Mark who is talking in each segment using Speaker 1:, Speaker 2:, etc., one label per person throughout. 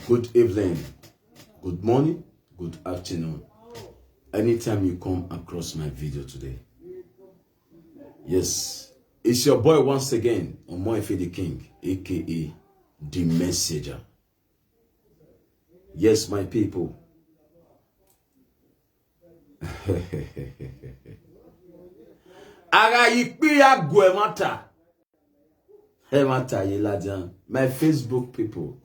Speaker 1: Good evening, good morning, good afternoon. Anytime you come across my video today. Yes, it's your boy once again, Omoefe the King, aka The Messenger. Yes, my people. Ara yikpi ya gwemata. Hemata yelajan. My Facebook people.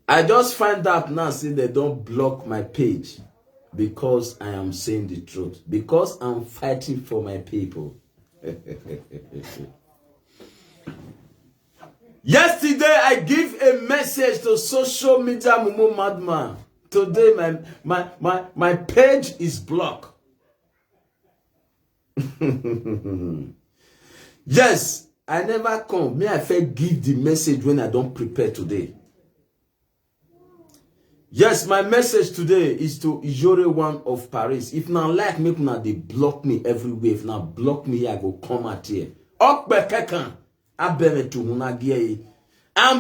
Speaker 1: I just find out now, see, they don't block my page because I am saying the truth. Because I'm fighting for my people. Yesterday, I give a message to social media mumu madman. Today, my page is blocked. Yes, I never come. May I first give the message when I don't prepare today. Yes, my message today is to Ijore One of Paris. If not like me, now they block me everywhere. If not block me, I go come out here. I'm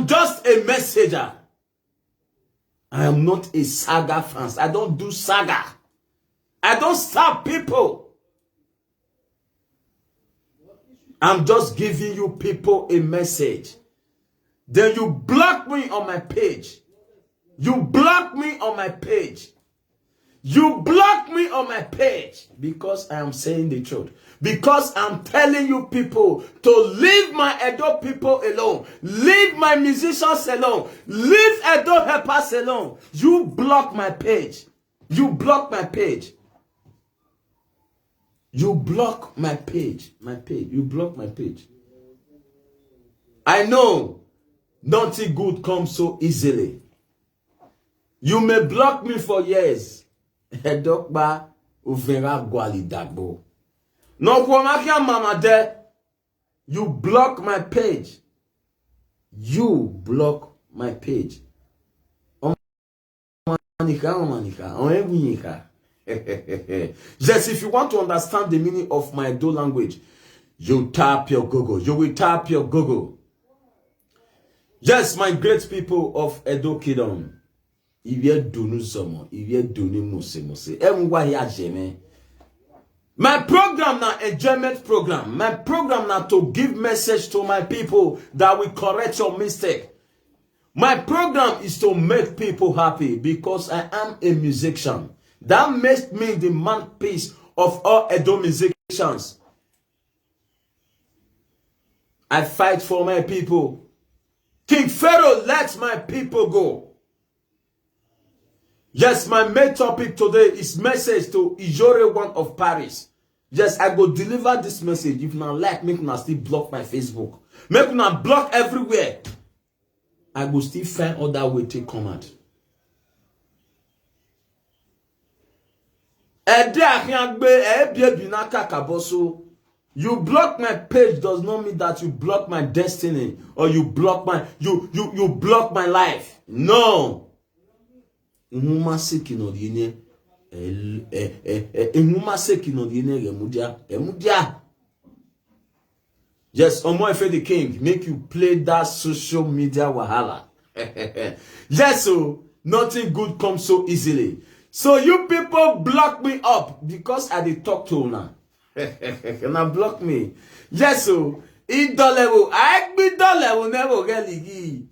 Speaker 1: just a messenger. I am not a saga fan. I don't do saga. I don't stab people. I'm just giving you people a message. Then you block me on my page. You block me on my page. You block me on my page because I am saying the truth. Because I'm telling you people to leave my Edo people alone. Leave my musicians alone. Leave Edo helpers alone. You block my page. You block my page. You block my page. My page. You block my page. I know nothing good comes so easily. You may block me for years. Edokba uvera gwali dagbo. No kwamakia mama de. You block my page. You block my page. Yes, if you want to understand the meaning of my Edo language, you tap your Google. You will tap your Google. Yes, my great people of Edo Kingdom. My program now enjoyment program. My program now to give message to my people that will correct your mistake. My program is to make people happy because I am a musician. That makes me the mouthpiece of all Edo musicians. I fight for my people. King Pharaoh lets my people go. Yes, my main topic today is message to Ijore One of Paris. Yes, I go deliver this message. If not like, make una still block my Facebook. Make una block everywhere. I go still find other way to come out. You block my page does not mean that you block my destiny or you block my you block my life. No. Yes, Omoefe the King, make you play that social media wahala. Yes, so nothing good comes so easily. So you people block me up because I did talk to una. Now block me. Yes, so in the level, I be the level never really.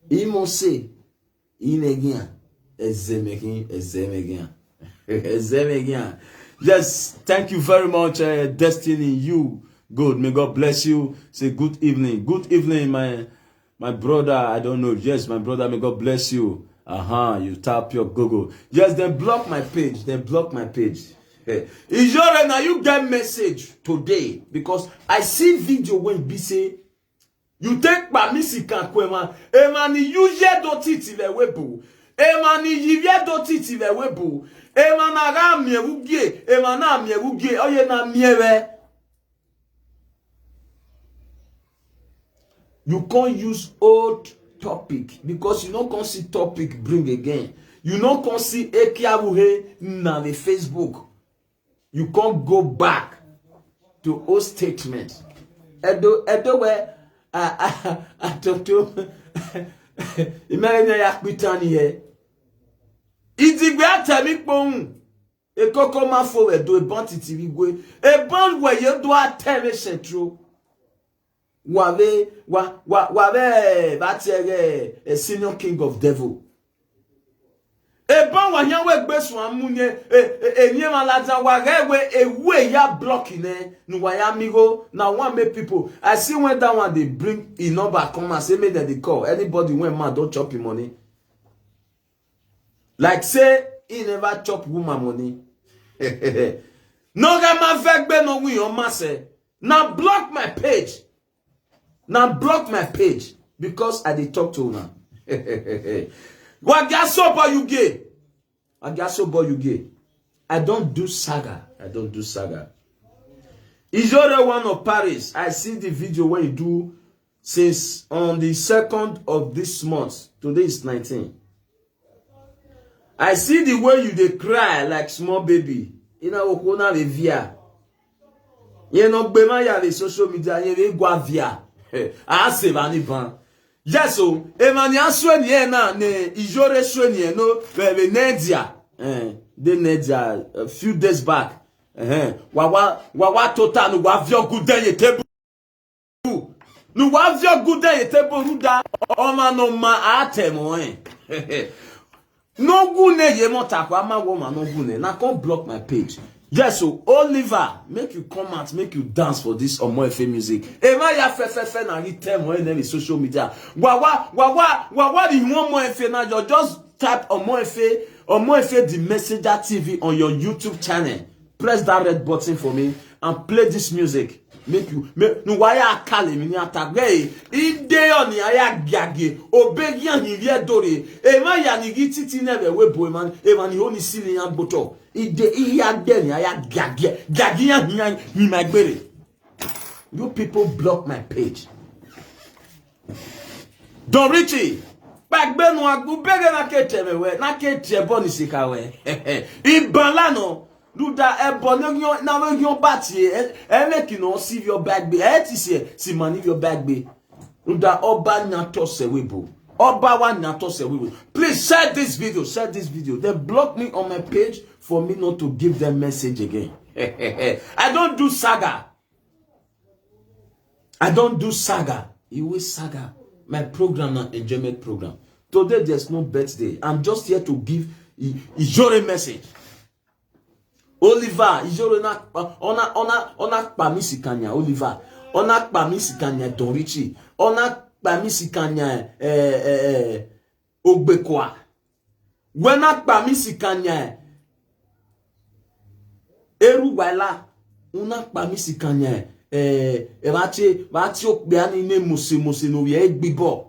Speaker 1: Imo say. In again, yes, thank you very much, Destiny. You good. May God bless you. Say good evening. Good evening, my brother. I don't know. Yes, my brother. May God bless you. You tap your Google. Yes, they block my page. They block my page. Ijore, now you get message today because I see video when be say. You take pa misika kwema emani yuje do titi le webu emani yivye do titi le webu emana ga miewugie emana miewugie oye na miewe. You can't use old topic because you don't can see topic bring again. You don't can see ekiabuhe na the Facebook. You can't go back. to all statements. Edo where I talk to Imagine yak bitani here. Idi gbe atemi pohun. E koko ma fo edo e bon titi gwe. E bon we ye do ateme setro. Wave a senior king of devil. E bon wa yan we gbe so amunye enye malaza wa we we ya blocking no wa ya migo na one make people. I see when that one they bring in number come and say make them they call anybody when man don't chop him money. Like say he never chop woman money. No ga man fek be no we on masse. Now block my page. Now block my page because I did talk to woman. What gas up are you gay? I gas up are you gay? I don't do saga. I don't do saga. Is your one of Paris? I see the video where you do since on the 2nd of this month. Today is 19. I see the way you they cry like small baby. You know, Okona Via. You know, Bema ya the social media, you go via. I say, Vaniban. Yes, so Emmanuel Swenier na ne Ijore Swenier no Nedia. The Nedia a few days back. Wawa total no wavio good day table. No wavio good day table ruda. Oma no ma atemo No gune ye motakwa ma woman no gune. Na come block my page. Yes, so Oliver, make you come out, make you dance for this Omoefe music. Ema ya fe na hit them when them is social media. Wawa the Omoefe now you just type Omoefe the Messenger TV on your YouTube channel. Press that red button for me and play this music. Make no waya kale mi ni atagbe ide oni aya gage obegian ni vie dore ema ya ni gititi nebe we boy man ema ni oni sili yan boto ide iya de ni aya gage yan ni magbere. You people block my page. Don Richie bagbe no agbubege na keteme we na ketie boni sika we iban no Luda ebonyo na we yon bati make no see your bag be si money your bag be Luda oba nyato se webo oba wa nyato se webo. Please share this video then block me on my page for me not to give them message again. I don't do saga. You will saga. My program not enjoyment program. Today there's no birthday. I'm just here to give Ijore message. Oliver, Ijoro na ona pamisikanya Oliver, ona pamisikanya Don Richie, ona pamisikanya Ogbekwa. Wena pamisikanya Eruwala, una pamisikanya bati okbe ani ne mose no ye egbibo.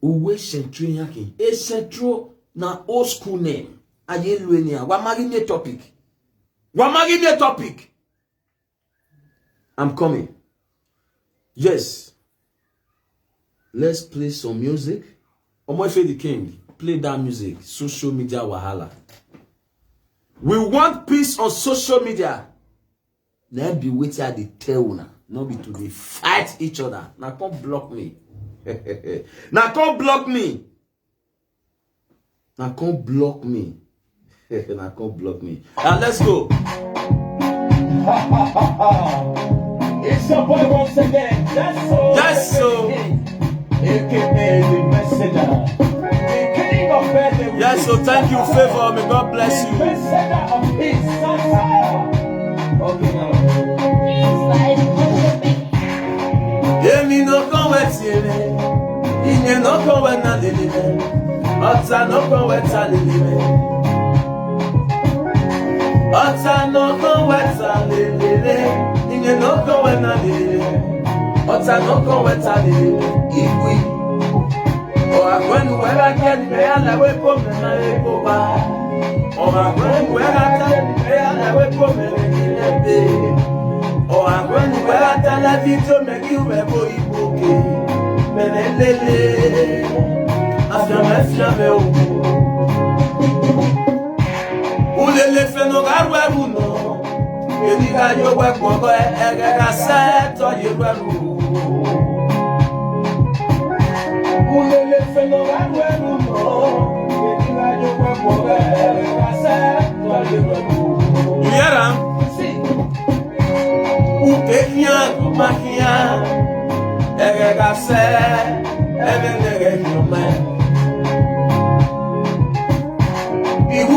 Speaker 1: Uwe sentro yake. E sentro na old school name. Aye luenia. Wamagine topic. I'm coming. Yes. Let's play some music. Omoefe the King. Play that music. Social media wahala. We want peace on social media. Now be waiting at the tail now. Not be to they fight each other. Now come block me. Now come block me. Now come block me. Now come block me. Now let's go. It's your boy once again. That's so. AKA the messenger. The king of birthday. Yes, so thank you, favor. May God bless you. Messenger of peace. Okay, now. Emi no come wet here. Inye no come wet na deliver. Ota no come wet na deliver. Ota no come wet na deliver. Inye no come wet na deliver. Ota no come wet na deliver. Igwe. O akwenu wera kedi be ala we po me na we po ba. O akwenu wera kedi be ala we po me na be. Oh, I'm going to wear a video, make you a boy, okay. Menelele, after my flamme. Ulele feno garwa buno. Ediga yo we kwongo egega seto yeweru. Ulele feno agweru no. Ediga yo we kwongo egega seto yeweru. You hear them? Ukehia kumahia egega se ebenege nyome.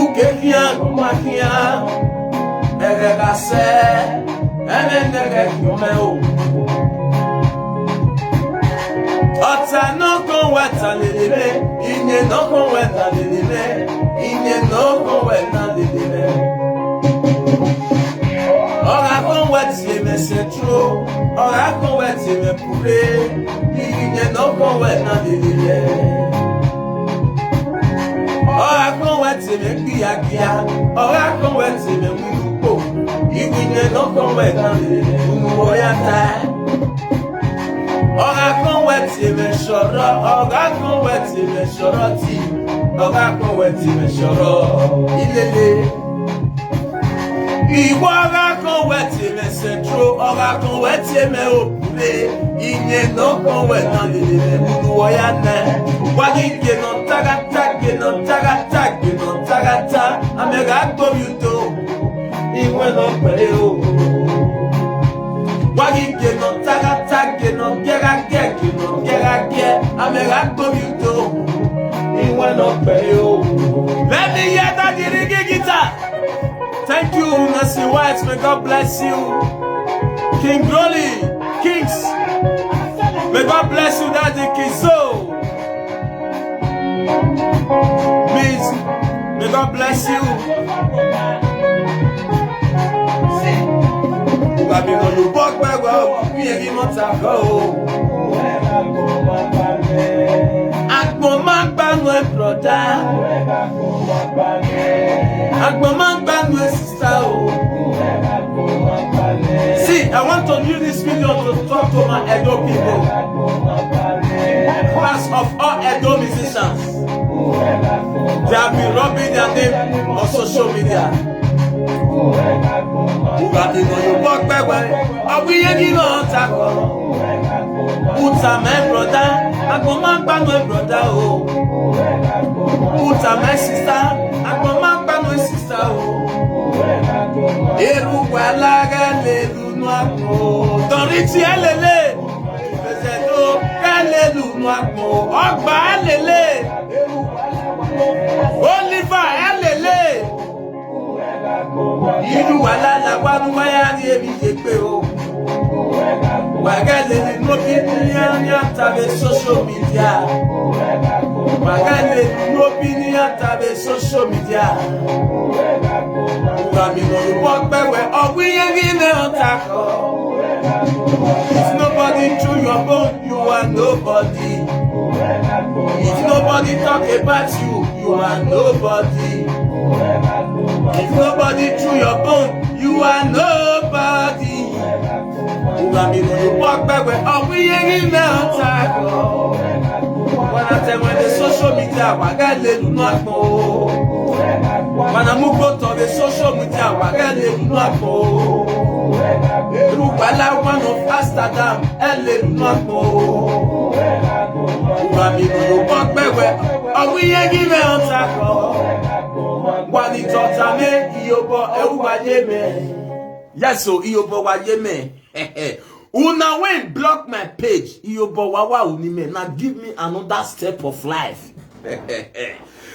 Speaker 1: Ukehia kumahia egega se ebenege nyome o. Ota no kon weta lelele, inye no kon weta lelele, inye no kon weta lelele. Ora kon weti me setro, ora kon weti me pure, inye no kon weta lelele. Ora kon weti me kia, ora kon weti me muko, inye no kon weta lelele, umoyata. Oga kon weti me shoro, oga kon weti me shoro ti, oga kon weti me shoro ilele. Iwo oga kon weti me setro, oga kon weti me opule, inye no kon weti lele munu oyane. Wagi ke no tagata, amega go yuto, iwe no peo. Wagi ke no tagata, no gera, amega go yuto, iwe no peo. Let me hear that dirigi guitar. Thank you, Nancy White. May God bless you. King Rolly, Kings. May God bless you, Daddy Kizo. Please, may God bless you. See, I want to use this video to talk to my Edo people. Class of all Edo musicians. They have been rubbing their name on social media. Uta my brother, Agoma my brother, oh. Uta my sister, Agoma my sister, oh. Eru walaga lelu nuako, Doriti elele, Bezedo elelu nuako, Ogba elele, Oliver elele. Iru wala la wanu waya ni ebi jepe o. Wagale ni no opinion tabe social media. Wagale ni no opinion tabe social media. Ugami no work bewe owi yegi me otako. If nobody chew your bone, you are nobody. If nobody talk about you, you are nobody. If nobody chew your bone, you are nobody. Ugami no walk back where all we ain't now tackle. When I tell when the social media, wagale do not know. When I move out of the social media, wagale do not know. Rubala one of Amsterdam, ele do not know. Ugami no walk back where all we ain't now tackle. Wani totame iyobo ewajeme. Yes, so iyobo wajeme. Una when block my page, iyobo wawa unime. Now give me another step of life.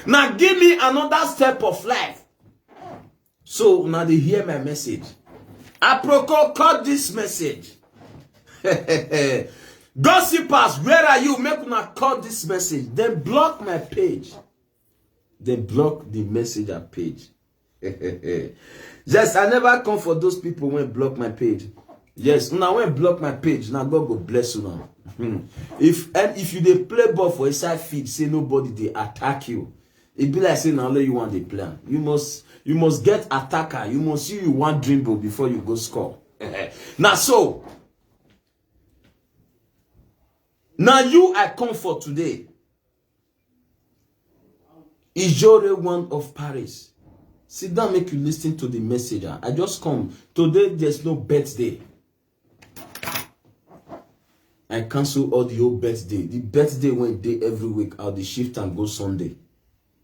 Speaker 1: Now give me another step of life. So now they hear my message. Aproko cut this message. Gossipers, where are you? Make una cut this message. Then block my page. They block the messenger page. Yes, I never come for those people when block my page. Yes, now when block my page, now God will bless you now. If you they play ball for inside feed, say nobody they attack you. It be like saying now you want the plan. You must get attacker. You must see you want dribble before you go score. Now so now you I come for today. Ijore one of Paris Sit down, make you listen to the messenger. I just come. Today, there's no birthday. I cancel all the old birthday. The birthday went day every week. I'll the shift and go Sunday.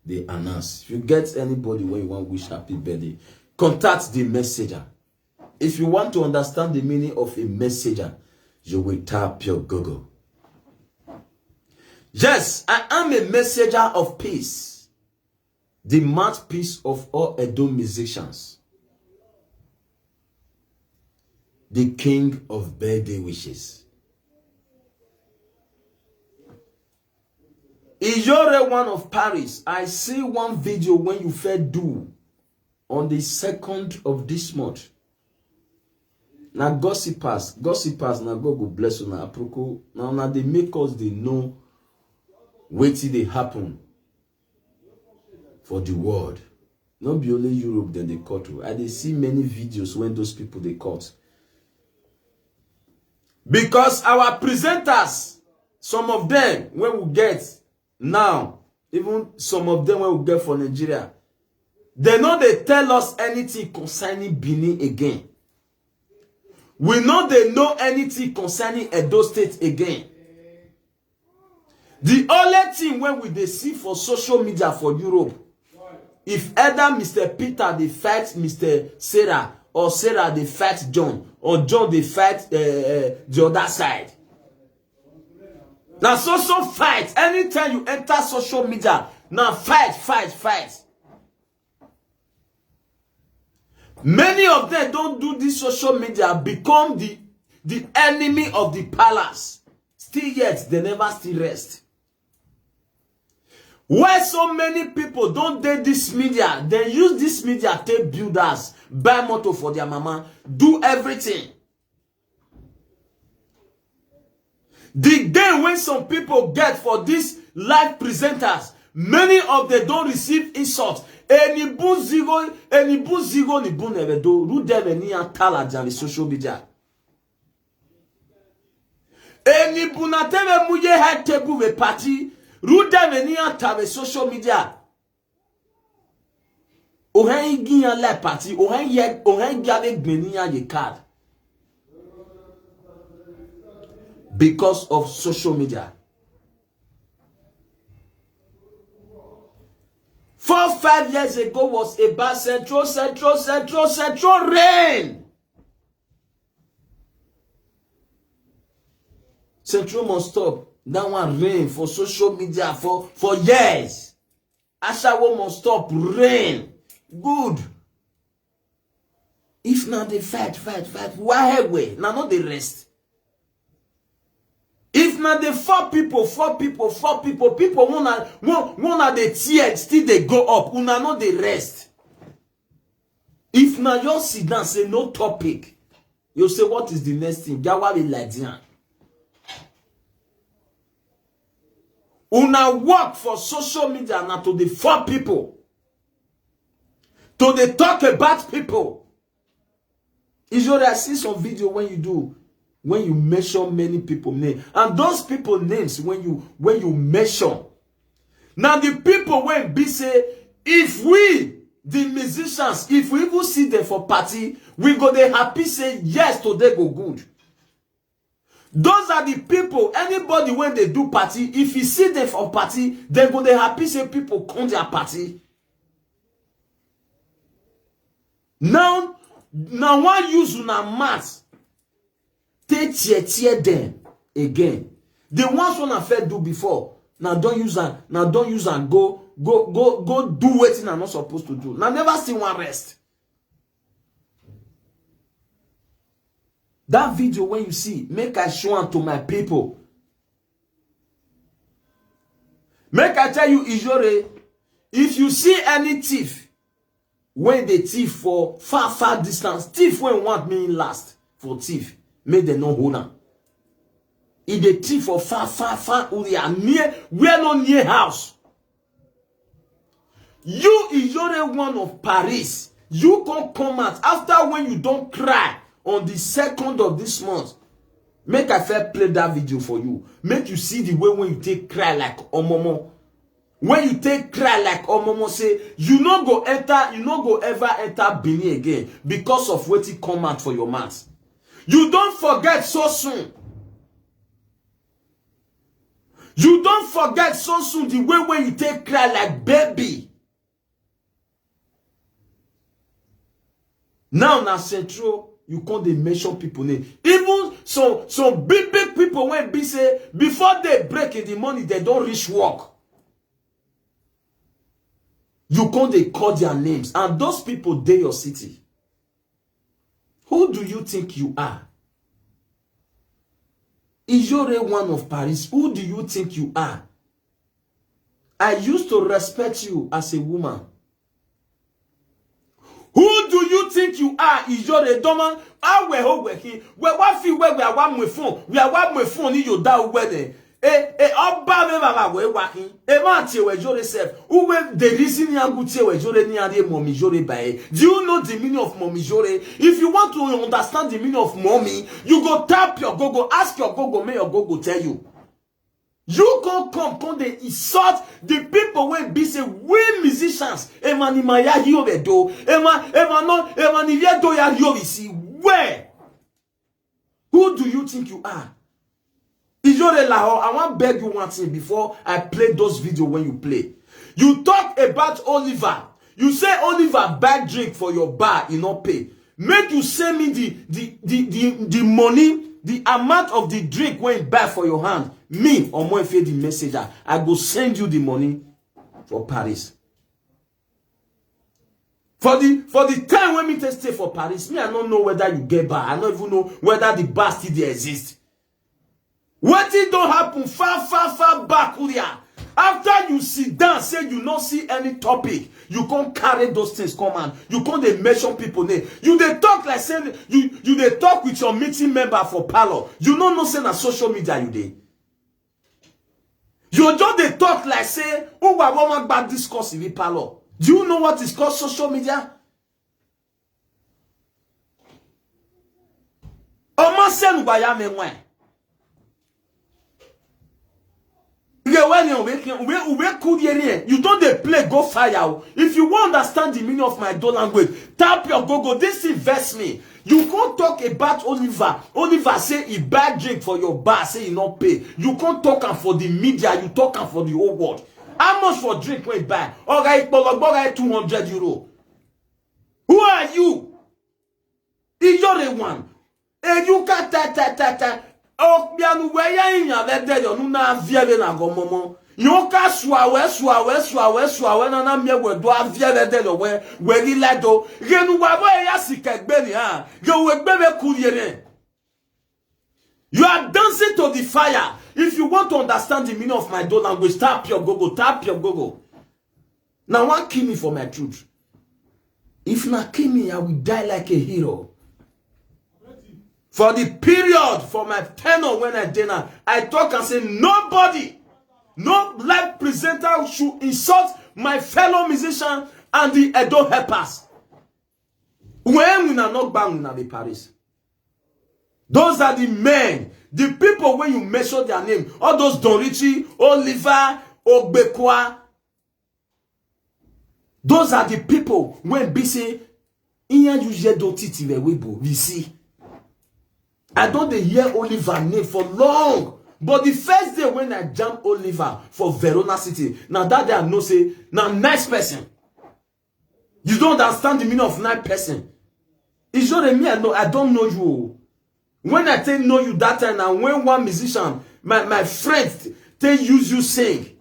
Speaker 1: They announce. If you get anybody when you want to wish happy birthday, contact the messenger. If you want to understand the meaning of a messenger, you will tap your Google. Yes, I am a messenger of peace. The mouthpiece of all Edo musicians. The king of birthday wishes. Ijore one of Paris. I see one video when you first do on the 2nd of this month. Now gossipers, now God will bless you now. Aproko. Now they make us they know wait till they happen for the world. Not be only Europe that they cut to. I they see many videos when those people they cut. Because our presenters, some of them when we get now, even some of them when we get for Nigeria, they know they tell us anything concerning Benin again. We know they know anything concerning Edo State again. The only thing when we they see for social media for Europe, if either Mr. Peter they fight Mr. Sarah, or Sarah they fight John, or John they fight the other side. Now social fight. Anytime you enter social media, now fight. Many of them don't do this social media, become the enemy of the palace. Still yet, they never still rest. Why so many people don't do this media? They use this media to build us, buy motor for their mama, do everything. The day when some people get for these live presenters, many of them don't receive insults. Any bu zigo ni bu nevedo. Ru dem ni antala jami social media. Any bu na tebe muye head table ve party. Ru dem ni antala social media. Ohen giyan le party. Ohen gave gbeniya ye card. Because of social media. 4-5 years ago was about central rain. Central must stop. That one rain for social media for years. Ashawo must stop rain. Good. If not they fight. Why way? Now not the rest. If not the four people, people wanna the tear, still they go up. Una not the rest. If now you sit down, say no topic, you say what is the next thing? Gawa be like that. Una work for social media now to the four people. To the talk about people. Is your I see some video when you do. When you measure many people names, and those people names when you measure. Now the people when be say, if we the musicians, if we even see them for party, we go they happy say yes today go good. Those are the people. Anybody when they do party, if you see them for party, they go they happy say people come their party. Now one use una math. Tear them again. The ones one I fed do before. Now don't use and go do what I'm not supposed to do. Now never see one rest. That video when you see, make I show am to my people. Make I tell you, Ijore, if you see any thief, when they thief for far distance, thief when want me last for thief. Make them no hold on. If they thief for far, we are near, we are not near house. You is your one of Paris. You can come out after when you don't cry on the 2nd of this month. Make I fair play that video for you. Make you see the way when you take cry like Omomo. When you take cry like Omomo say, you no go ever enter Benin again because of what it come out for your mouth. You don't forget so soon. You don't forget so soon the way when you take cry like baby. Now Central, you can't mention people name. Even some big people when be say before they break in the money, they don't reach work. You can't call their names, and those people they your city. Who do you think you are? Ijore one of Paris. Who do you think you are? I used to respect you as a woman. Who do you think you are? Ijore Doma. We are one phone. We are one phone. You da wedding. Oba me baba we working. Man we jore self. Who the reason yangu we jore ni ade mommy jore bae. Do you know the meaning of mommy jore? If you want to understand the meaning of mommy, you go tap your gogo, ask your gogo, may your gogo tell you. You can come they insult the people when be say we musicians. Emani maya hiyo do. Emani do ya hiyo isi. Where? Who do you think you are? Ijore Lahore, I want to beg you one thing before I play those videos when you play. You talk about Oliver. You say Oliver buy drink for your bar, you not pay. Make you send me the money, the amount of the drink when you buy for your hand. Me, or more if the messenger, I go send you the money for Paris. For the time when me stay for Paris, me I don't know whether you get bar. I don't even know whether the bar still exists. What it don't happen far back here. After you sit down, say you not see any topic, you can't carry those things come on. You can't they mention people name. You they talk like saying you they talk with your meeting member for parlor. You know say na social media you dey. You just they talk like say oh I want bad discourse in the parlor. Do you know what is called social media? Omo sen ubaya me wen. You don't they play go fire. If you want to understand the meaning of my door language, tap your go. This invest me. You can't talk about Oliver. Oliver say he buy drink for your bar, say he not pay. You can't talk for the media, you talk for the whole world. How much for drink when you buy? Alright, 200 euro. Who are you? Is you the one? And you can't ta. Oh, bianu weya inya lede yo nuna aviele na gomomo. Yoka suawe na miewe do aviele de yo we ri ledo. Genu wabo ya sikegbe ni ha. Yo we gbebe kuriere. You are dancing to the fire. If you want to understand the meaning of my door language, tap your gogo. Now one kill me for my truth. If not kill me, I will die like a hero. For the period, for my tenure when I dinner, I talk and say nobody, no live presenter should insult my fellow musician and the Edo helpers. When we are not bang in the Paris. Those are the men, the people when you measure their name, all those Don Richie, Oliver, Ogbekwa. Those are the people when BC, Inya Yuje do titi we webo, we see. I don't hear Oliver name for long. But the first day when I jump Oliver for Verona City, now that day I know say, now nice person. You don't understand the meaning of nice person. It's just me, I don't know you. When I tell know you that time, and when one musician, my friends, they use you sing.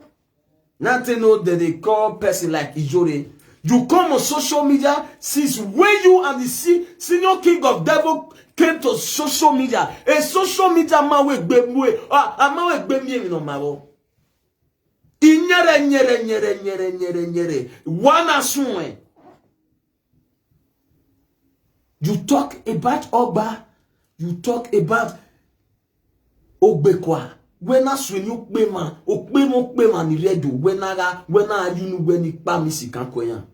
Speaker 1: Now they know that they call person like Ijore. You come on social media since when you and the senior king of devil came to social media. A social media man we gbemwe. A man we gbemye mi no mawo. Nyere. Wana sunwe. You talk about Oba. You talk about Ogbekwa. When I swing you payman, okpema ni redo. When I you know when you pa mi sikankoyan.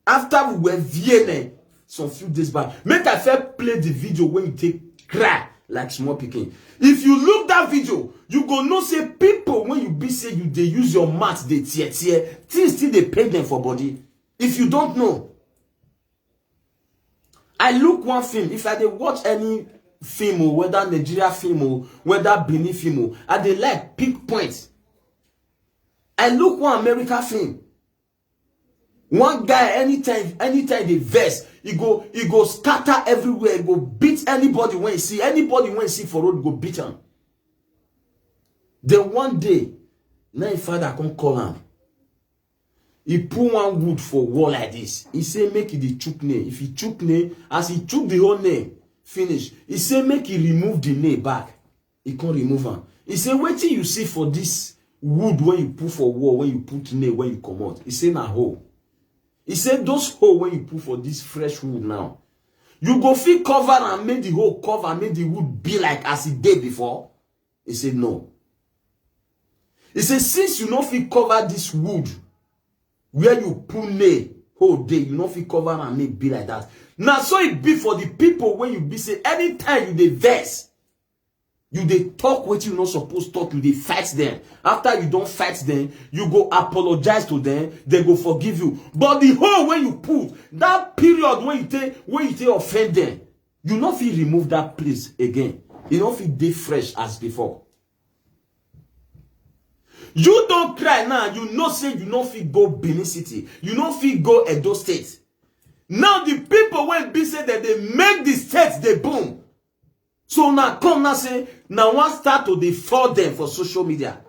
Speaker 1: After we were Vienna some few days back, make I first play the video when you take cry like small picking. If you look that video, you go know say people when you be say you they use your mouth, they tear, things still they pay them for body. If you don't know. I look one film, if I dey watch any film or whether Nigeria film or whether Benin film or I dey like pick points. I look one America film. One guy anytime they verse, he go scatter everywhere, he go beat anybody when he see for road, go beat him. Then one day, now his father come call him. He put one wood for wall like this. He say make it the chook nail. If he chook nail, as he chook the whole nail, finish. He say make he remove the nail back. He can't remove him. He say wait till you see for this wood when you put for wall, when you put nail, when you come out. He say na hole. He said those hole when you put for this fresh wood now, you go feel cover and make the hole cover, make the wood be like as it did before. He said no. He said since you not feel cover this wood where you put nail whole day, you not feel cover and make be like that. Now so it be for the people when you be say anytime you dey verse, you dey talk what you not supposed to talk, you dey fight them. After you don't fight them, you go apologize to them, they go forgive you. But the whole when you put that period when you take offend them, you not feel remove that place again. You not feel dey fresh as before. You don't cry now. You know say you not feel go Benin City. You not feel go Edo State. Now the people when be say that they make the states they boom. So now come now say now one start to defraud them for social media.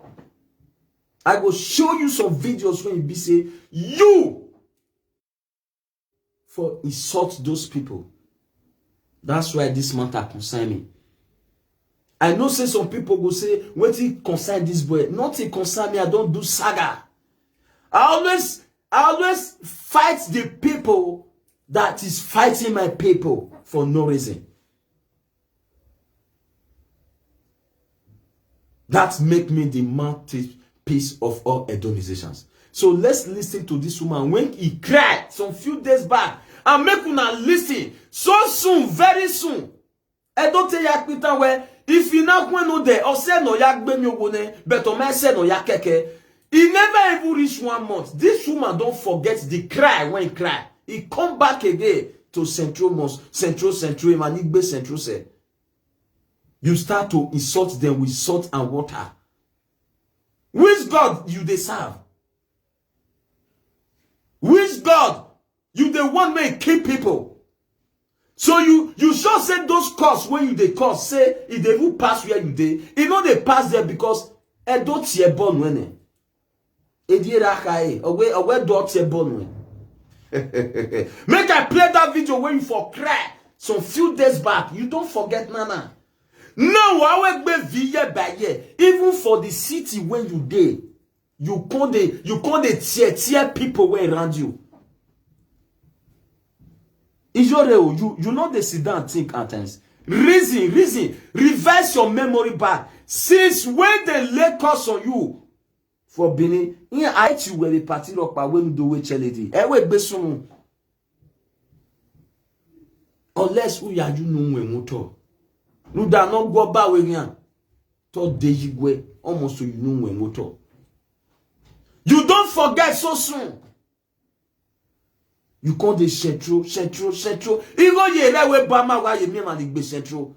Speaker 1: I go show you some videos when you be say you for insult those people. That's why this matter concern me. I know say some people go say, what it concern this boy? Nothing concern me, I don't do saga. I always fight the people that is fighting my people for no reason. That make me the mouthpiece of all Edonizations. So let's listen to this woman when he cried some few days back. And make una listen so soon, very soon. I don't tell you where if you not going no there or say no yak be mi ogone, but o say no yak keke. He never even reach 1 month. This woman don't forget the cry when he cry. He come back again to Central Emanigbe Central say. You start to insult them with salt and water. Which God you they serve? Which God you the one may kill people? So you sure say those costs when you they cost say if they will pass where you dey, you know they pass there because I don't see a born when Make I play that video when you for cry some few days back. You don't forget Nana. Now I will be year by year. Even for the city when you dey, you can't tear people way around you. Is your you know they sit down and think at times. Reason, reverse your memory back. Since when they lay curse on you for Benin, in I you were the party rock by when you do with charity. Unless we are you know when motor. No da not go back with you. To Dejigwe almost you know when motor. You don't forget so soon. You call the central. Igo ye lewe bama wa ye mema ligbe central.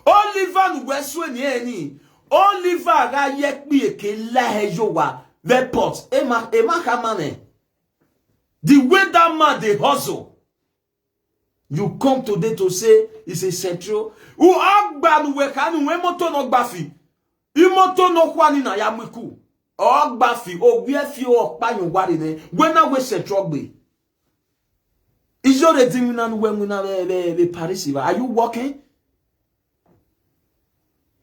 Speaker 1: Oliver nuweswe ni eni. Oliver ga yekbi eke lahejo wa report. Ema kamane. The way that man they hustle. You come today to say it's a central. U agba nuwe kanu we moto no gbafi. Imoto no kwani na ya mwiku. O gbafi o gbe fi o pa yun wari ne. When na we central gbe. Is your redeeming when we Paris? Are you working?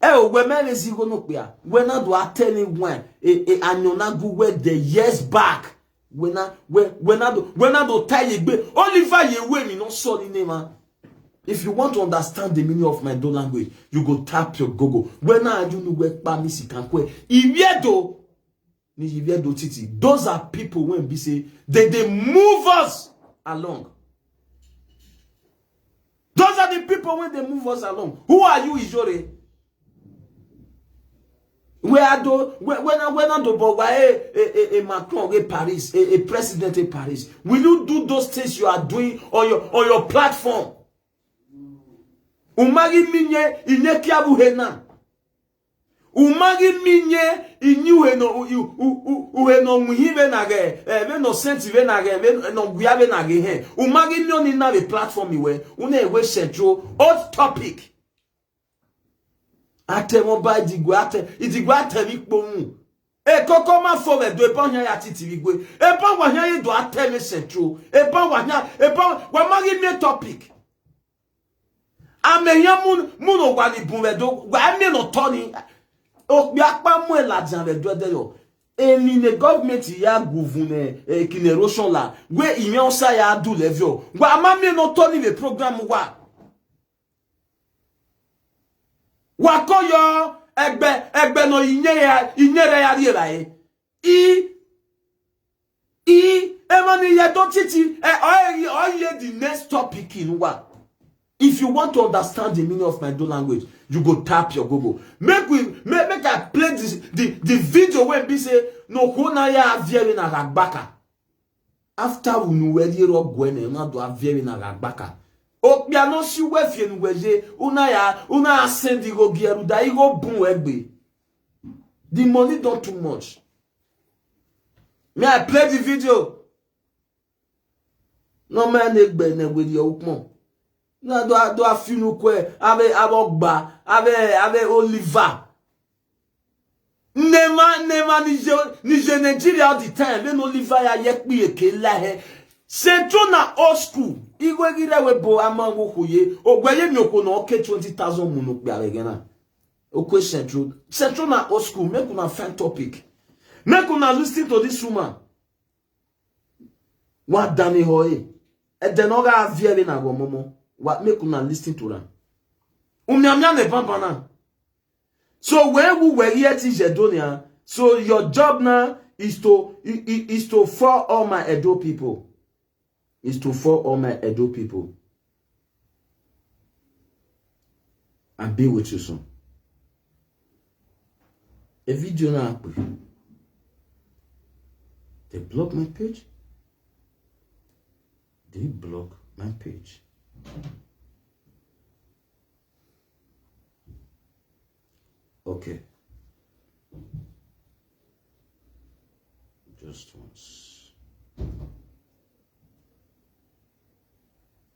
Speaker 1: Eh, when man is you gonna be? When I do I tell you when I know not go where the years back. When I do tie you be Oliver ye way me no sorry name. If you want to understand the meaning of my do language, you go tap your Google. When I do no work by me si kankwe. Titi. Those are people when be say they move us along. Those are are the people when they move us along. Who are you, Ijore? Where do when I do but a Macron a Paris, a president in Paris? Will you do those things you are doing on your platform? Umagi minye inekiabu hena. Umagi minye inyu heno uheno muhive nage ve no senti ve nage ve no guave nage he. Umagi mioni na the platform iwe une we central hot topic. Ate mo ba digwe ate idigwe ate mi kpomu. E koko ma fo ve do e pa nya ya titi vigwe. E pa wa nya yi do ate me central. E pa wa nya e pa wa magi me topic. Amenya muno kwa ni bunwe do gwa me no toni o bi apa mu elajan ve do de yo eni ne government ya gouverne kin erosion la gwe iyan sa ya do levio gwa ma me no toni le program wa koyo egbe no inyere ya ri ra emani ye don titi o ye the next topic in wa. If you want to understand the meaning of my do language, you go tap your Google. Make I play this the video when be say no kona ya avieri na ragbaka. After we know where you rock gwene, una do avieri na ragbaka. O bia no si we fie nu weje, una send go gieru da go bun egbe. The money don't too much. May I play the video? No man egbe ne with your ukmo. Na do afinu kwe ave abogba ave Oliver nema nije Nigeria all the time when Oliver ya yekpi ekela he central na old school igwe gire we bo amango kuye ogweye mi oko na oke 20,000 munu pe arege na okwe central na old school. Make una find topic, make una listen to this woman wa dani hoye e denoga aviele na go momo. What make una listen to them? Umyamya ne pampana. So when we were here to Jedonia, so your job now is to for all my Edo people. Is to for all my Edo people. And be with you soon. A video now. They block my page. They block my page. Okay. Just once.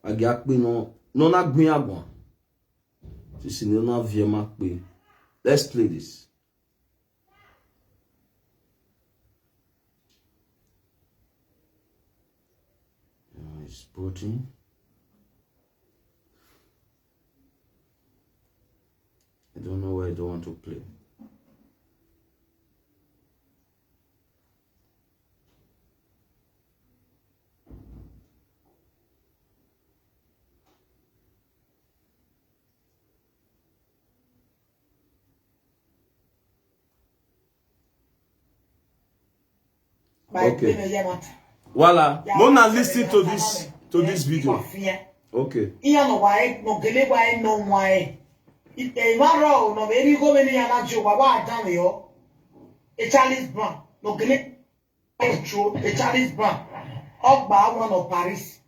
Speaker 1: Agakpe no na gbin agbon. Sisi no na vie makpe. Let's play this. It's protein. I don't know why I don't want to play. Okay. Voila. Mona listen to this video. Okay.
Speaker 2: No very go many anajo baba dan yo. A Charles Brown no gele true a Charles Brown. Ogba one of Paris.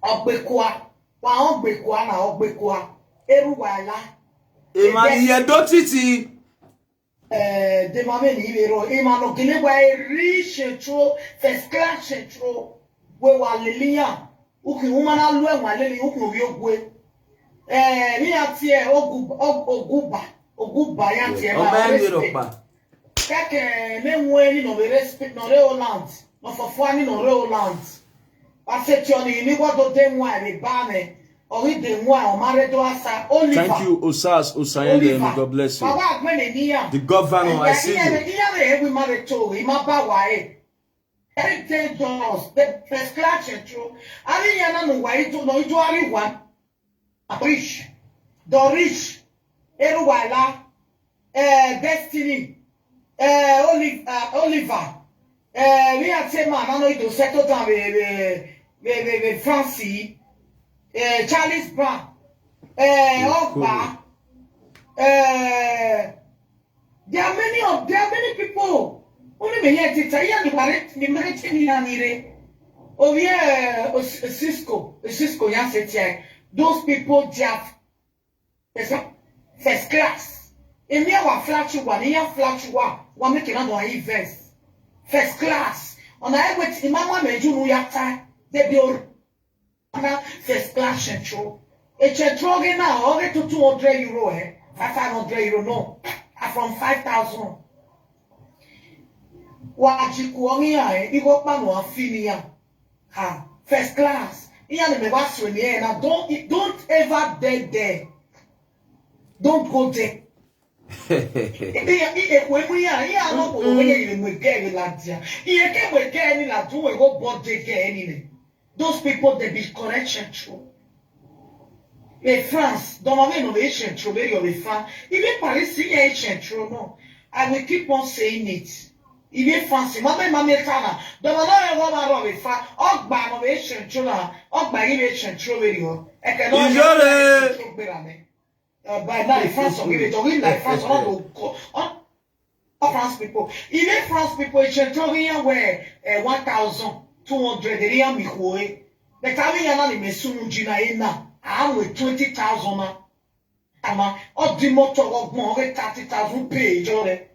Speaker 2: Ogbekwa wa ogbekwa na ogbekwa eruwala.
Speaker 1: E ma ye do titi.
Speaker 2: De mame ni vero e ma no gele wa rich true first class true we wa lelia. Uki umana lue waleli uki ogwe mi atie oguba ya tie ba keke me nwe no be respect no Roland no fofo ani no Roland pa se ti oni ni gbodo de nwa re ba me ori de nwa o mare to asa Oliver.
Speaker 1: Thank you Osas Osayende, may God bless you.
Speaker 2: Baba agbe ni ya
Speaker 1: The governor, I see you.
Speaker 2: Iya re we mare to i ma ba wa heritage dollars, the first class true. Ali yana no why to no to ali one. Rich, the rich, Eruwala, Destiny, Oliver, we are saying man, I know it to settle down with Francie, Charles Brown, Ogba. There are many people. Only me here to tell you the marriage oh yeah, Cisco, yeah, those people they have first class. In here one flash one, in here flash one making another events. First class. On the way to mama meju no yata, they be on first class central. A central now, only to 200 euro, 500 euro, no, from 5,000. Wajikuomia, you go man or finia. Ha, first class. Now don't ever dare there. Don't go there. Those people they be correction true. In France, don't have innovation true. Even Paris, true. No, I will keep on saying it. Even France, Mama Tana, don't know if Ogba innovation true. Ogba innovation true. By now, France, like France, France people. Even France people, it's where 1,200 area Mihoe. The Taviana Mesumujina, I'm with 20,000. Ama, or the motor of more 30,000 page or there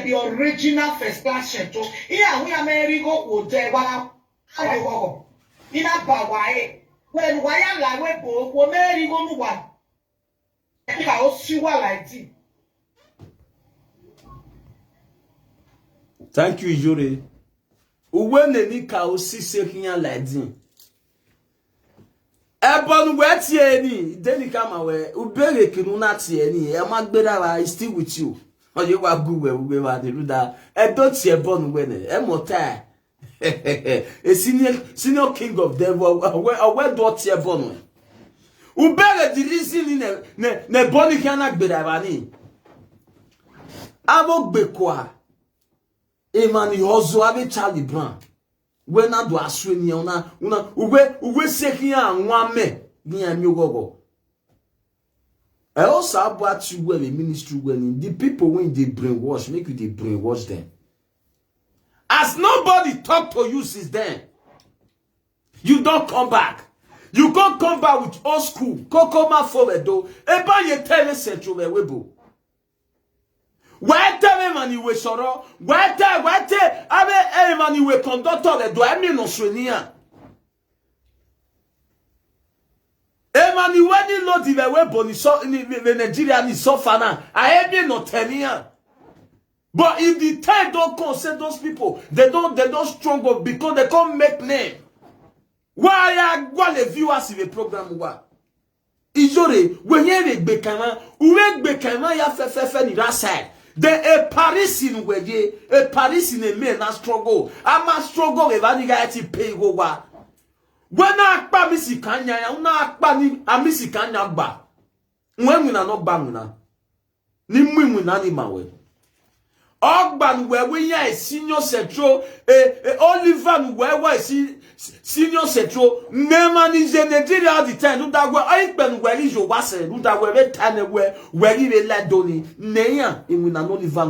Speaker 2: be original first class central. Yeah, we America would there. In a Hawaii. When why am I like we marry go one? I will see what like this.
Speaker 1: Thank you, Ijore. When the nika o si sekinya like this. Ebon weti eni, deni kama we ubere kinu na ti eni, e ma gbeda wa still with you. Oye wa guwe ube wa de ruda. E don't ti ebon we ne, e mota. A senior king of them, where do you born? Ubere the reason ne boni kana gbedabani. Amo bekwa. Emani hozo ave Charlie Brown. When I do aswini una uwe sekia nwame ni amigogo. I also about you well in ministry when the people when they brainwash, make you they brainwash them. As nobody talk to you since then, you don't come back. You can't come back with old school. Kokoma forward though. Eba ye tell central webo. Why tell me man you we soro? Why tell abe man you we conductor le do emi no swenia. E man you we ni lo di le webo ni so ni Nigeria ni so fana. A emi no tenia. But if the time don't concern those people, they don't struggle because they can't make name. Why are the viewers in the program? What? Ijore, when you be bekama, uwe bekama ya fe ni that side. The a Paris in wege, a Paris in a man na struggle. Ama struggle with any guy to pay go wa. When I akpa misi kanya ya, una akpa ni amisi kanya ba. When we na no banguna. Ni mwi na ni mawe. Ogban where we are senior central, Oliver where we senior central, Neman is in Nigeria all the time. Do that where I been where is your wasser, do that where time where you let Donny, Naya, in when an Oliver.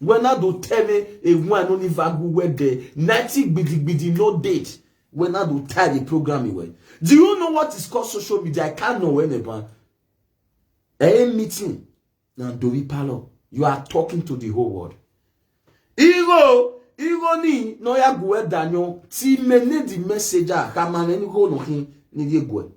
Speaker 1: When I do tell me a one Oliver who were there, 90 bidi no date. When I do tie the program away. Do you know what is called social media? I can't know whenever. A meeting now do we palo. You are talking to the whole world. Ego ni no ya gwe danyo ti mene di messenger kama ni go no hin ni die gwe.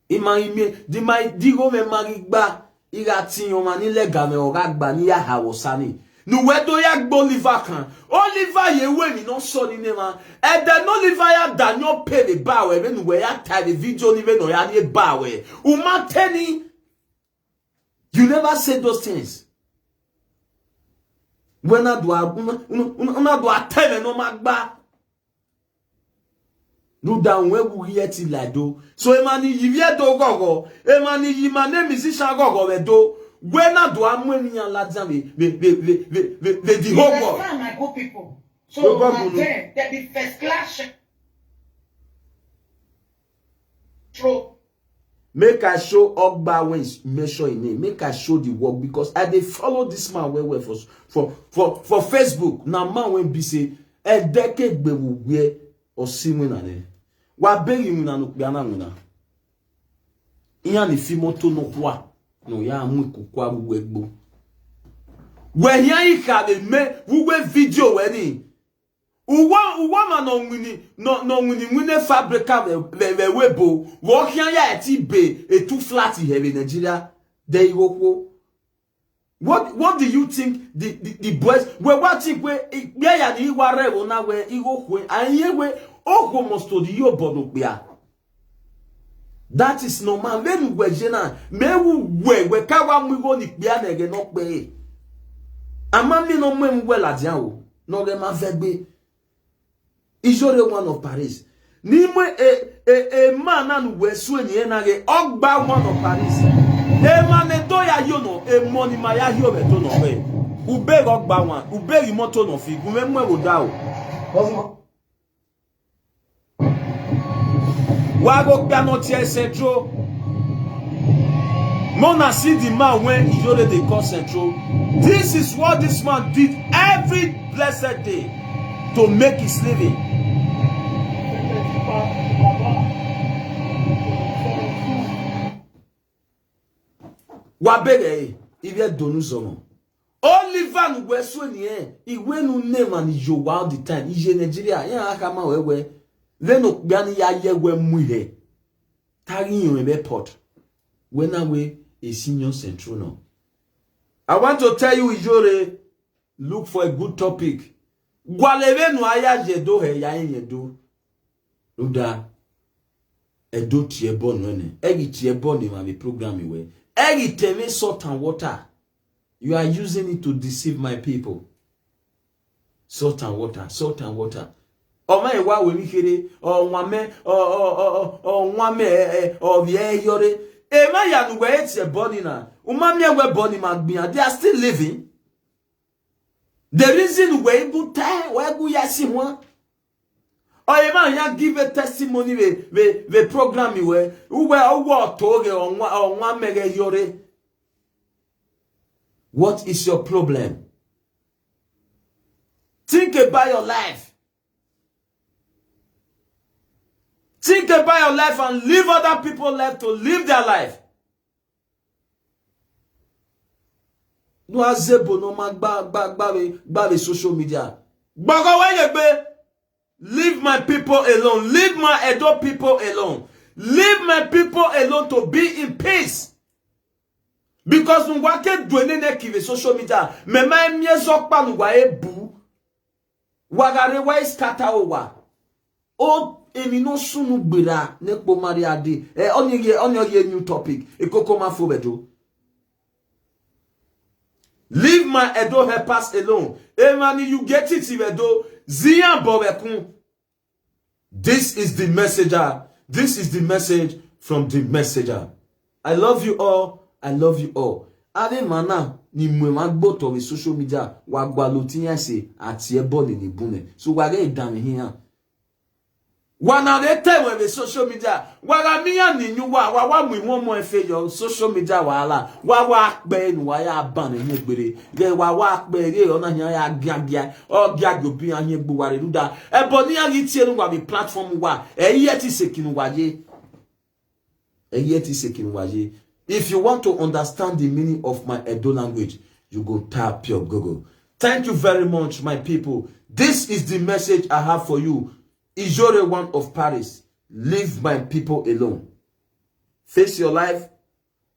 Speaker 1: Ima ime di mai di go me magigba ira ti yon mani lega me ora gba ni ya hawosani. Nu wedo ya gbo Oliver kan. Oliver ye we mi no so ni nema. E de no Oliver ya danyo pay the bawe we nu we ya tie the video ni we no ya ni bawe. Umateni. You never said those things. When I do a tell no magba. No down where we yet like do. So emani yivye do gogo. Emani yimane musician gogo we do. when I do amweni ya ladza the whole world.
Speaker 2: My good people. So then there be first class.
Speaker 1: Make I show Ogba when measure in name. Make I show the work because I dey follow this man well for Facebook. Now man when be say a decade be we or see when ane. Wa begi muna no piana muna. Iya ni fimoto no kwa no ya amu kukwa wegbo. When ya ikabe me we video weni. Uwa man no wini fabrica the webo working ya eti be a too flat here in Nigeria. There you go. What do you think the boys we watching we ya ni ware na we igo kwe anye we ogo mosto di yo bono bia. That is normal. When we jena me we ka wa mu go ni bia na ge no pe. Ama mi no mu we la dia o. No ge ma vegbe. Ijore one of Paris. Nimwe man and wesu ni enage ogba one of Paris. E man e do ya yo no e money ma ya yo be to no we. Ube ogba one, ube moto no fi gun memwe wo da o. Wa go gba no tie central. Mona see the man when Ijore dey call central. This is what this man did every blessed day to make his living. Wabere ibe donu zomo. Oliver Nweso ni iwe nu name and yo all the time. Ije Nigeria ya aka ma wewe. Leno gani ya yewe muhe. Tagi you ebe port. When we a senior central no. I want to tell you Ijore, look for a good topic. Gwalebe nu aya jedo he ya yedo. Luda edo tie bon wene. Egi tie bon ni ma be program we. Egi teme salt and water. You are using it to deceive my people. Salt and water, salt and water. O ma ewa we ni kere o nwame o nwame o vie yore. E ma ya nu we etie boni na. Umami we boni magbia. They are still living. The reason we able time we go yasi one. Oh man, ya give a testimony we program we what toge on one mega yore. What is your problem? Think about your life. Think about your life and leave other people life to live their life. No azebo no magba social media. Bago we leave my people alone. Leave my Edo people alone. Leave my people alone to be in peace. Because we wake dwene ne kive social media. Me ma emye zokpa nuwa ebu. Wagare wa iskata owa. O emi no sunu gbera nekpo mari ade. Onye new topic. Ekoko ma fobedo. Leave my Edo helpers alone. Emani you get it Edo. Zian Bobekun. This is the messenger. This is the message from the messenger. I love you all. I love you all. Ade mana ni mwe magboto with social media wagwa lotinya se ati eboni ni bune. So wage idame here. Wana de time with social media. Waga miya ni nyuwa wa mwe mo efe yo social media wala. Wa akbe nu wa ya ban ni gbere. Ge wa akbe ge ona nya ya giagia. O giago bi anye gbuware ruda. Eboni ya gi tie nu wa bi platform wa. Yeti sekinu waje. Yeti sekinu waje. If you want to understand the meaning of my Edo language, you go tap your Google. Thank you very much, my people. This is the message I have for you. Ijore one of Paris. Leave my people alone. Face your life.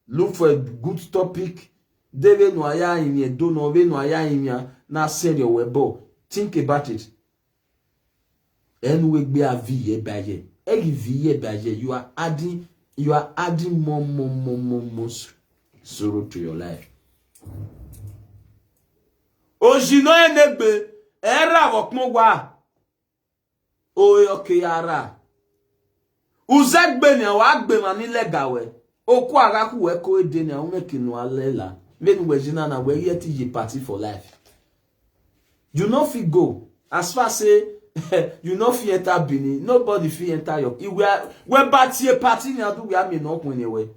Speaker 1: Look for a good topic. Deve no aya imye do no ve no aya imya na send your webo. Think about it. Enwe gbe aviye baye. Egi viye baye. You are adding more sorrow to your life. Ojino enegbe era wokmo wa. Oyoke ara. Uzegbe ni wa gbe ma ni legawe. Oku araku we ko ede ni awon mekinu alela. Make we jina na we yet ye party for life. You no fit go. As far say you no fit enter Benin, nobody fit enter your. We party na do we am no kun anyway.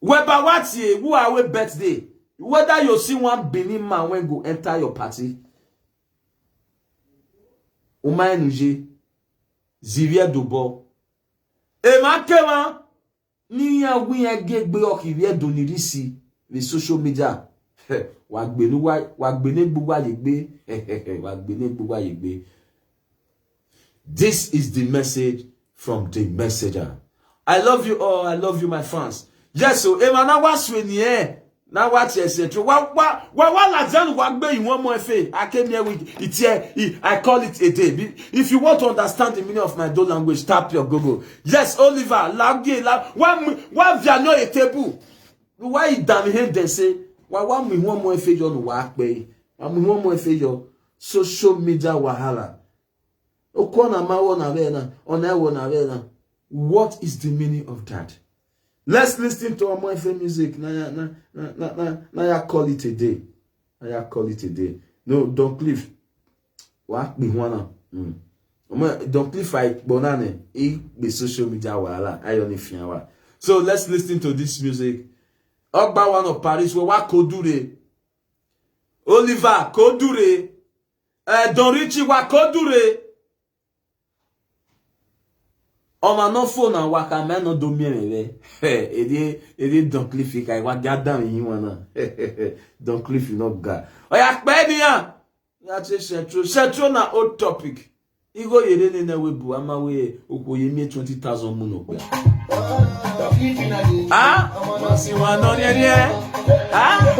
Speaker 1: We ba what ye who are we birthday? Whether you see one Benin man when go enter your party. Omae Nuje, Zivier Dobo. E ma kewa ni ya wiye gegbe okivier donirisi the social media. Wagbene gbugwa yegbe. Wagbene gbugwa yegbe. This is the message from the messenger. I love you all. I love you, my fans. Yes, so Emana wasweni now what you say? What Lazan wagbe you want more fe? I came here with it here. I call it a day. If you want to understand the meaning of my Dole language, tap your Google. Yes, Oliver, what viano a table? Why damn him they say? Why want me one more fe on work bay? I mean one more fe social media wahala. Okona mawana vena on na vena. What is the meaning of that? Let's listen to our FM music. Na call it a day. Na call it a day. No, Don Cliff. What be one? Don Cliff fight bonane. Be social media wala. I only fiawa. So let's listen to this music. Ogba one of Paris. What Kodure? Oliver Kodure. Don Richie wa Kodure. On m'a non faux na waka men no do mienere. Edi Don Cliff kai wa gadan yin wana. Don Cliff no ga. Oya pe ni ya. Ya che setro na old topic. Igo yere ni na webu ama we okoye mi 20,000 mu no pe. Ah? Si wa no ni ni e. Ah?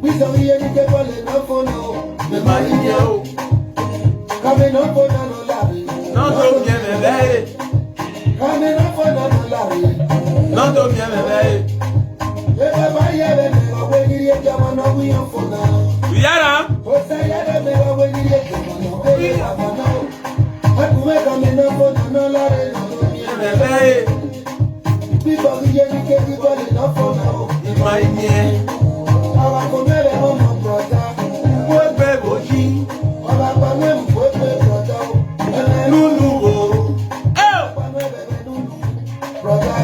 Speaker 3: We don't hear any people enough for no. The money yo. Coming up for no lobby.
Speaker 1: No do bien me.
Speaker 3: Coming up for no lobby.
Speaker 1: No do bien me.
Speaker 3: Everybody have me when you get your money we on for now.
Speaker 1: Yara.
Speaker 3: What's that have me when you get your money? We have no. I come coming up for no lobby. People hear me get people enough for now.
Speaker 1: The money.
Speaker 3: Our community home brother, what baby he, all our family brother, Lulu, brother,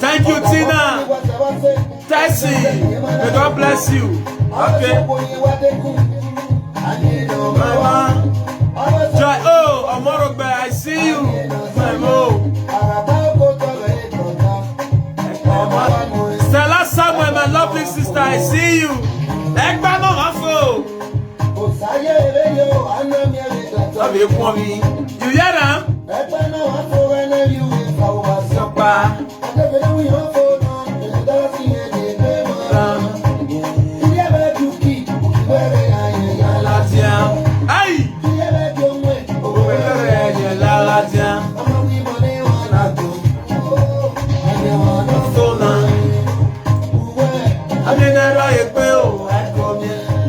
Speaker 1: Thank you, Tina. Tessie, may God bless you. Okay. Joy, oh, Omorogbe, I see you. My mo. Stella Samuel, my lovely sister, I see you. Egba no mafo. You hear them?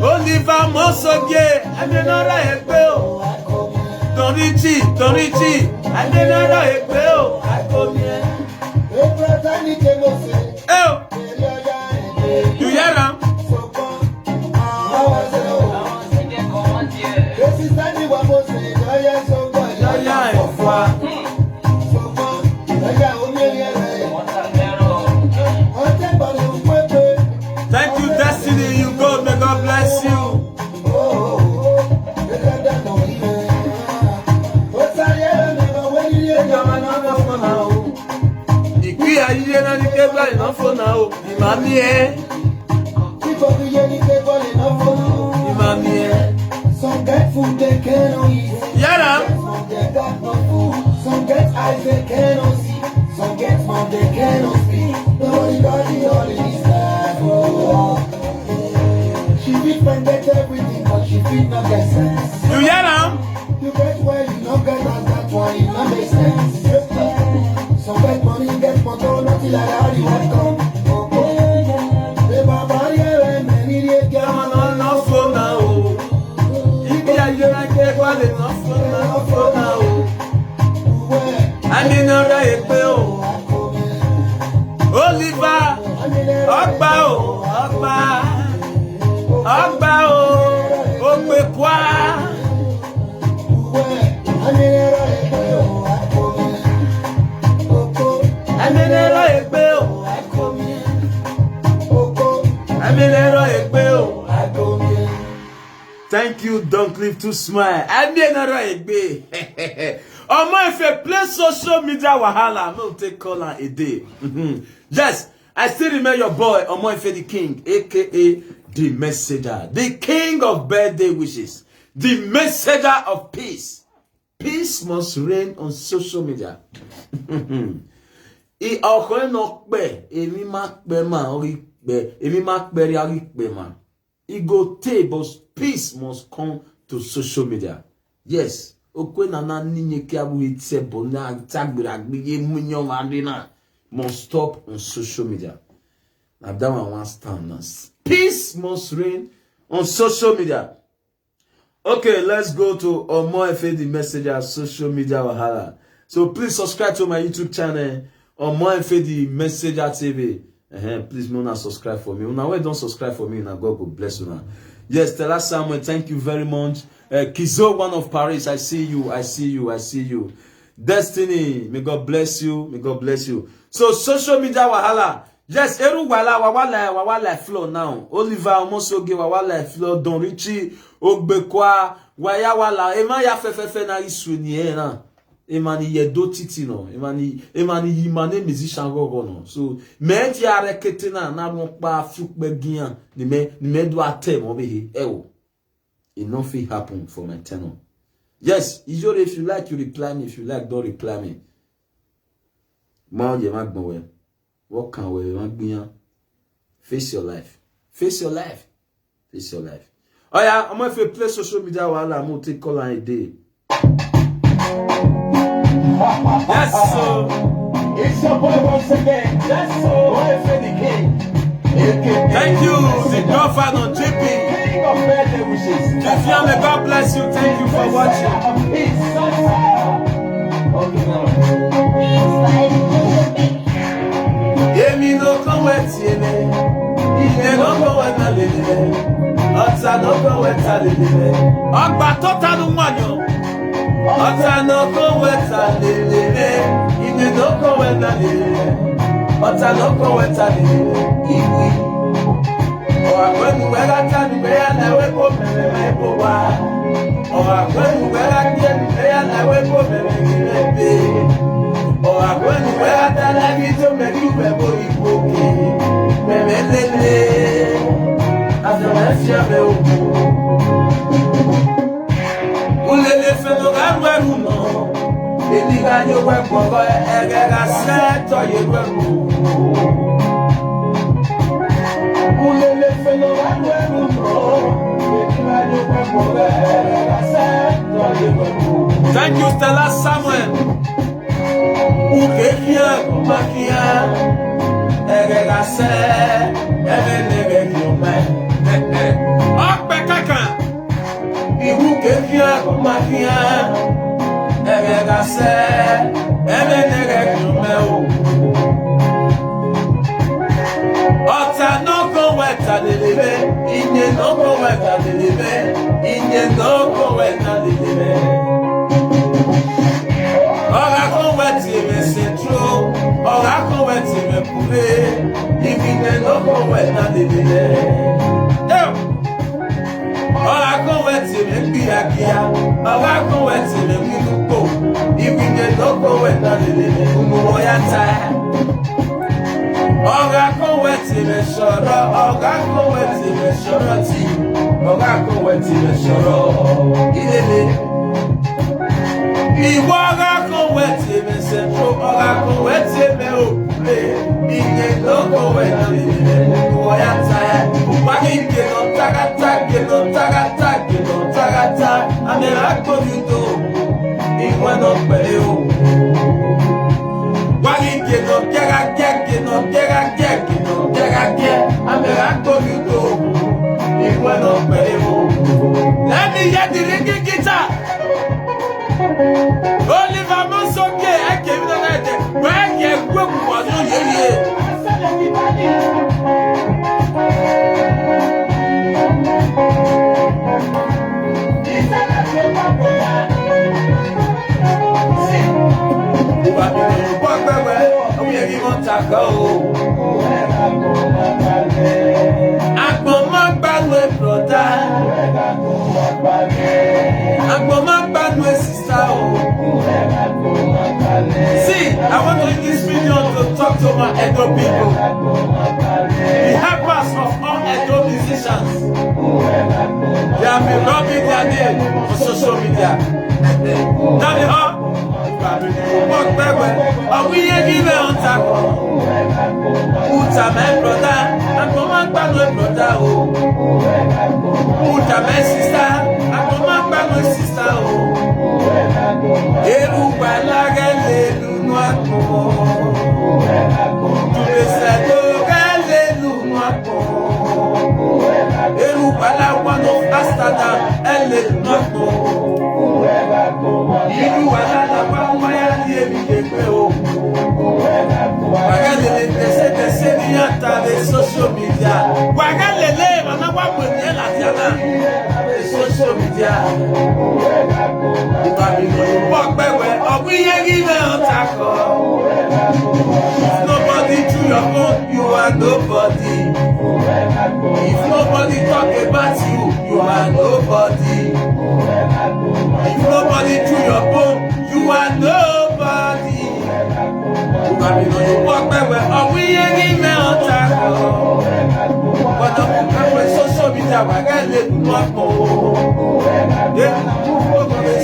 Speaker 1: Oliver Mosoge, Amenora Ekpeo. Tonichi, I didn't know it will. I come here. Oh, you hear them? Thank you, Destiny. You go, may God bless you.
Speaker 3: Some get food they cannot eat.
Speaker 1: Yeah,
Speaker 3: some get no food. Some get eyes they cannot see. Some get mouth, they cannot speak. Nobody got the all in this life. Oh. She fit forget everything, but she fit not get sense.
Speaker 1: You hear them?
Speaker 3: You get well, you don't get that one, it not make sense. Some get money, get motor, nothing like that, you want come. The Baba, yeah, many days, get
Speaker 1: I'm not for now. If you are young, get what is not for now. I mean, all right, Oliver, Ogba, Ogbe-kwa. Thank you, Don't Live to Smile. If you play social media wahala, I'm going to take call on a day. Yes, I still remember your boy, Omoife the King, aka the Messenger, the King of birthday wishes, the Messenger of peace. Peace must reign on social media. Ego tables, peace must come to social media. Yes. Must stop on social media. Now that one wants stand. Peace must reign on social media. Okay, let's go to Omoife the Messenger social media wahala. So please subscribe to my YouTube channel, Omoife the Messenger TV. Please not subscribe for me. Now don't subscribe for me. Now God will bless you now. Yes, Stella Samuel, thank you very much. Kizo, one of Paris, I see you. Destiny, may God bless you. May God bless you. So social media wahala. Yes, Eru wala flow now. Oliver Omosoge wala flow. Don Richie Ogbe-kwa waya wala. Ema ya fefe na isu ni na. Emani yedo titi no. Emani yimane musician go no. So me ti arekete na mokpa fukbe gian ni me do atem obehe. Ewo. Enough will happen for my tenor. Yes, Ijore, if you like, you reply me. If you like, don't reply me. What can we face your life? Face your life. Face your life. Oh yeah, I'm going to play social media while I'm going to take call on a day. Yes, so it's your boy once again. That's so Omoife the King. Thank you, the governor JP. Of birthday wishes. May God bless you. Thank you for watching. Emi no kan wetiele, ile no kan wetalele, ota no kan wetalele. Ogba to tanu moyo. Ota no kan wetalele, ile no kan wetalele. Ota no kan wetalele. Iwi. When we are trying to wear the way for me, or when we are getting there, the way for me, or when we are telling to make you a boy, as the rest of the Thank you, Stella Samuel. central oracle wetie me o inye logo wetie oyata wagi no tagata amera kodudo iwe no pele o wagi no kega amera kodudo iwe no pele o. Let me hear the ringing guitar. Oliver Monsoke, I came in the night. Where you go was See, I want to use this video to talk to my Edo people, the helpers of all Edo musicians. They have been rubbing their name on social media. Now they are walk back. Are we even on top? Uta my brother, and come back my brother. Uta my sister, and come back my sister. Eru balaga lelu nwako Tubesego lelu nwako Eru bala one of Amsterdam lelu nwako Iru wala la waya ni ebigbe o Wagalele tese ni ata de social media Wagalele mama wa pele la tiana social media walk back where are we give tackle. If nobody to your own, you are nobody. If nobody talk about you, you are nobody. If nobody to your own, you are nobody. Walk back where are we give tackle. But the social media, I can't let more.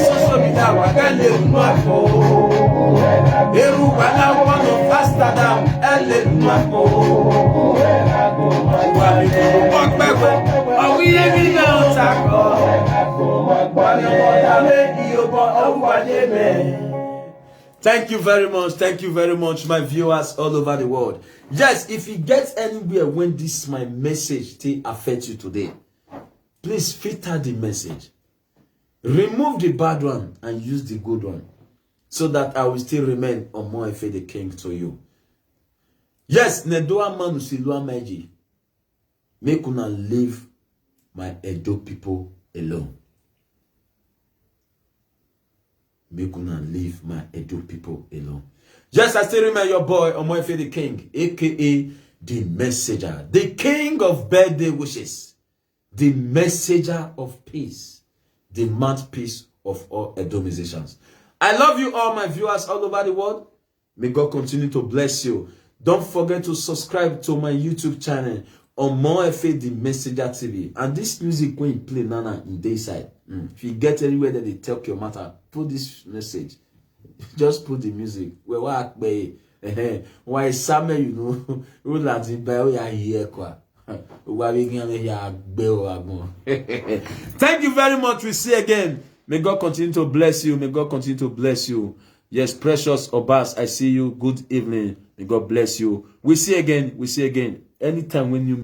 Speaker 1: Social media, I can't let more. Eru bala one of Amsterdam, let more. Walk back where are we having now tackle? Thank you very much. Thank you very much, my viewers all over the world. Yes, if you get anywhere when this my message still affects you today, please filter the message. Remove the bad one and use the good one, so that I will still remain Omoefe the King to you. Yes, Nedoa Manu Silua Meji. Make una leave my Edo people alone. Make una leave my Edo people alone. Yes, I still remember your boy Omoefe the King, aka the messenger, the king of birthday wishes, the messenger of peace, the mouthpiece of all Edo musicians. I love you all, my viewers all over the world. May God continue to bless you. Don't forget to subscribe to my YouTube channel, Omoefe the Messenger TV. And this music when you play Nana in dayside, if you get anywhere that they talk your matter, put this message. Just put the music. Why summer, you know, we like to buy here kwa. Thank you very much. We see again. May God continue to bless you. May God continue to bless you. Yes, precious Obas, I see you. Good evening. May God bless you. We see again. We see again. Anytime when you